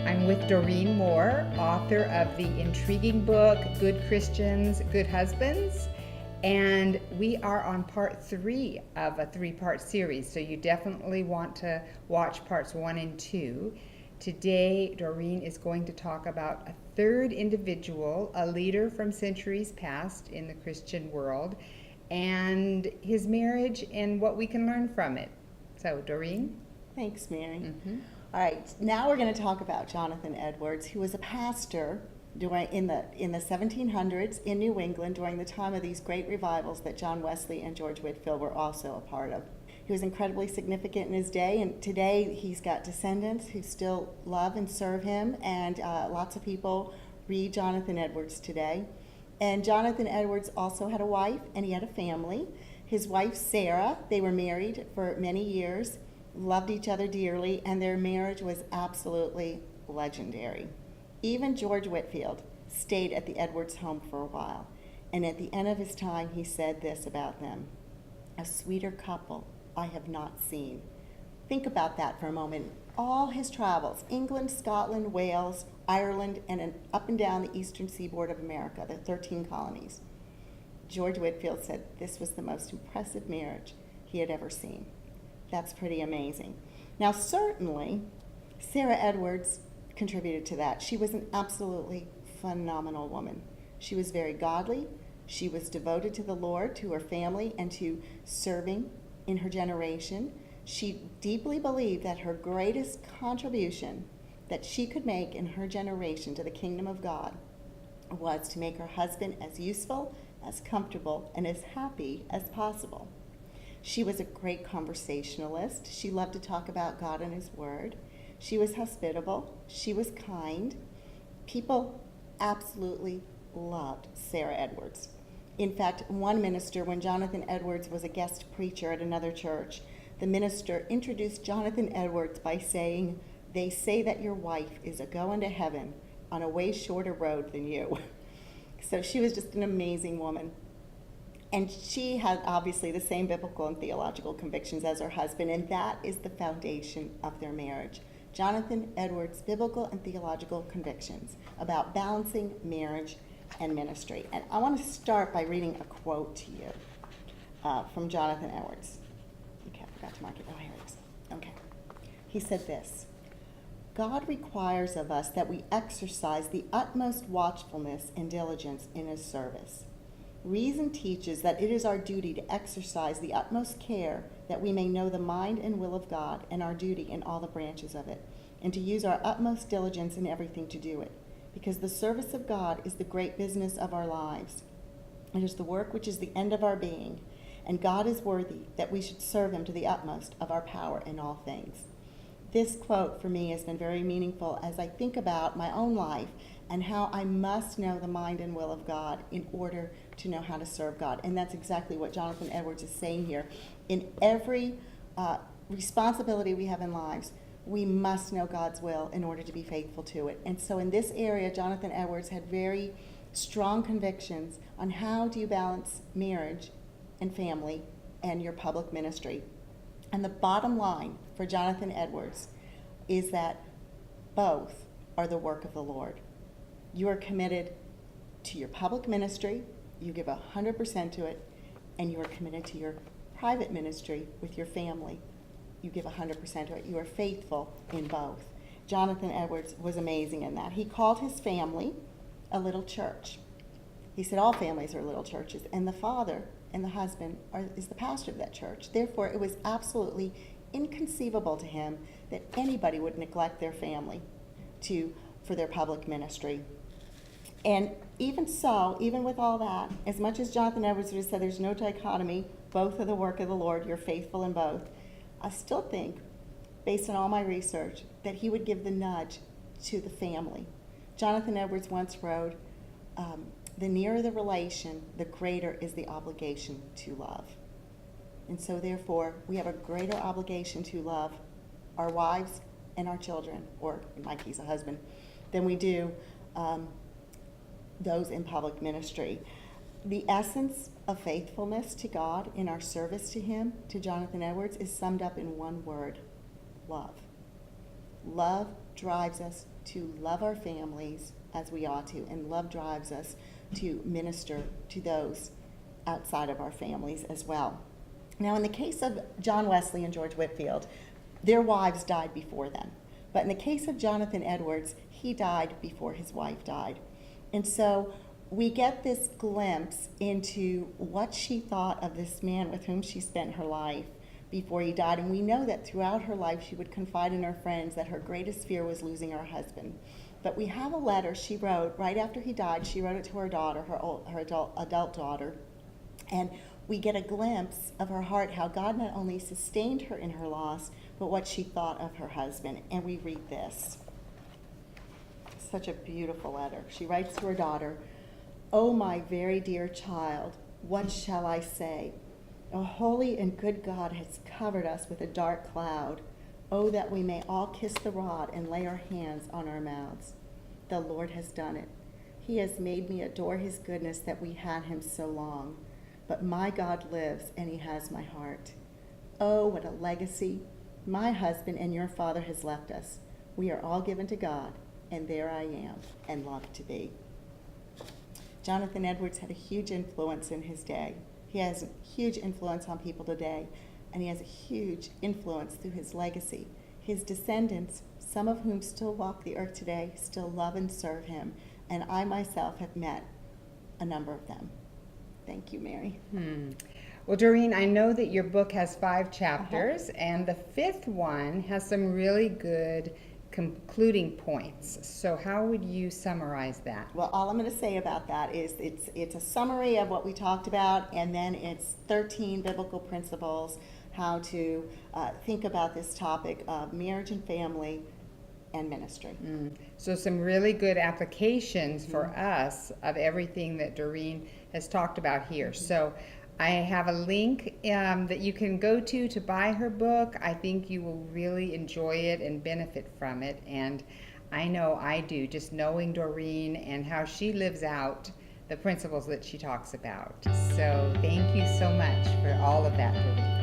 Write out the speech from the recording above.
I'm with Doreen Moore, author of the intriguing book, Good Christians, Good Husbands. And we are on part 3 of a 3-part series, so you definitely want to watch parts 1 and 2. Today, Doreen is going to talk about a third individual, a leader from centuries past in the Christian world, and his marriage and what we can learn from it. So, Doreen? Thanks, Mary. Mm-hmm. All right, now we're going to talk about Jonathan Edwards, who was a pastor in the 1700s in New England during the time of these great revivals that John Wesley and George Whitefield were also a part of. He was incredibly significant in his day, and today he's got descendants who still love and serve him, and lots of people read Jonathan Edwards today. And Jonathan Edwards also had a wife, and he had a family. His wife, Sarah, they were married for many years, loved each other dearly, and their marriage was absolutely legendary. Even George Whitefield stayed at the Edwards home for a while, and at the end of his time, he said this about them: "A sweeter couple I have not seen." Think about that for a moment. All his travels, England, Scotland, Wales, Ireland, and up and down the eastern seaboard of America, the 13 colonies. George Whitefield said this was the most impressive marriage he had ever seen. That's pretty amazing. Now, certainly, Sarah Edwards contributed to that. She was an absolutely phenomenal woman. She was very godly. She was devoted to the Lord, to her family, and to serving in her generation. She deeply believed that her greatest contribution that she could make in her generation to the kingdom of God was to make her husband as useful, as comfortable, and as happy as possible. She was a great conversationalist. She loved to talk about God and His Word. She was hospitable. She was kind. People absolutely loved Sarah Edwards. In fact, one minister, when Jonathan Edwards was a guest preacher at another church, the minister introduced Jonathan Edwards by saying, "They say that your wife is a-going to heaven on a way shorter road than you." So she was just an amazing woman. And she had obviously the same biblical and theological convictions as her husband, and that is the foundation of their marriage. Jonathan Edwards' biblical and theological convictions about balancing marriage and ministry. And I want to start by reading a quote to you from Jonathan Edwards. Okay, I forgot to mark it. Oh, here it is. Okay. He said this: "God requires of us that we exercise the utmost watchfulness and diligence in His service. Reason teaches that it is our duty to exercise the utmost care that we may know the mind and will of God and our duty in all the branches of it, and to use our utmost diligence in everything to do it, because the service of God is the great business of our lives. It is the work which is the end of our being, and God is worthy that we should serve Him to the utmost of our power in all things." This quote for me has been very meaningful as I think about my own life and how I must know the mind and will of God in order to know how to serve God. And that's exactly what Jonathan Edwards is saying here. In every responsibility we have in lives, we must know God's will in order to be faithful to it. And so in this area, Jonathan Edwards had very strong convictions on how do you balance marriage and family and your public ministry. And the bottom line for Jonathan Edwards is that both are the work of the Lord. You are committed to your public ministry, you give 100% to it, and you are committed to your private ministry with your family. You give 100% to it. You are faithful in both. Jonathan Edwards was amazing in that. He called his family a little church. He said all families are little churches, and the father and the husband is the pastor of that church. Therefore, it was absolutely inconceivable to him that anybody would neglect their family for their public ministry. And even so, even with all that, as much as Jonathan Edwards would have said there's no dichotomy, both are the work of the Lord, you're faithful in both, I still think, based on all my research, that he would give the nudge to the family. Jonathan Edwards once wrote, "The nearer the relation, the greater is the obligation to love." And so therefore, we have a greater obligation to love our wives and our children, or in my case, a husband, than we do those in public ministry. The essence of faithfulness to God in our service to Him, to Jonathan Edwards, is summed up in one word: love. Love drives us to love our families as we ought to, and love drives us to minister to those outside of our families as well. Now, in the case of John Wesley and George Whitefield, their wives died before them. But in the case of Jonathan Edwards, he died before his wife died. And so we get this glimpse into what she thought of this man with whom she spent her life before he died. And we know that throughout her life, she would confide in her friends that her greatest fear was losing her husband. But we have a letter she wrote right after he died. She wrote it to her daughter, her adult daughter. And we get a glimpse of her heart, how God not only sustained her in her loss, but what she thought of her husband. And we read this. Such a beautiful letter. She writes to her daughter, "Oh, my very dear child, what shall I say? A holy and good God has covered us with a dark cloud. Oh, that we may all kiss the rod and lay our hands on our mouths. The Lord has done it. He has made me adore his goodness that we had him so long. But my God lives, and he has my heart. Oh, what a legacy my husband and your father has left us. We are all given to God, and there I am, and love to thee." Jonathan Edwards had a huge influence in his day. He has a huge influence on people today, and he has a huge influence through his legacy. His descendants, some of whom still walk the earth today, still love and serve him, and I myself have met a number of them. Thank you, Mary. Well, Doreen, I know that your book has 5 chapters, and the 5th one has some really good concluding points. So how would you summarize that? Well, all I'm going to say about that is it's a summary of what we talked about, and then it's 13 biblical principles how to think about this topic of marriage and family and ministry. So some really good applications for us of everything that Doreen has talked about here. So I have a link that you can go to buy her book. I think you will really enjoy it and benefit from it. And I know I do, just knowing Doreen and how she lives out the principles that she talks about. So thank you so much for all of that, Doreen.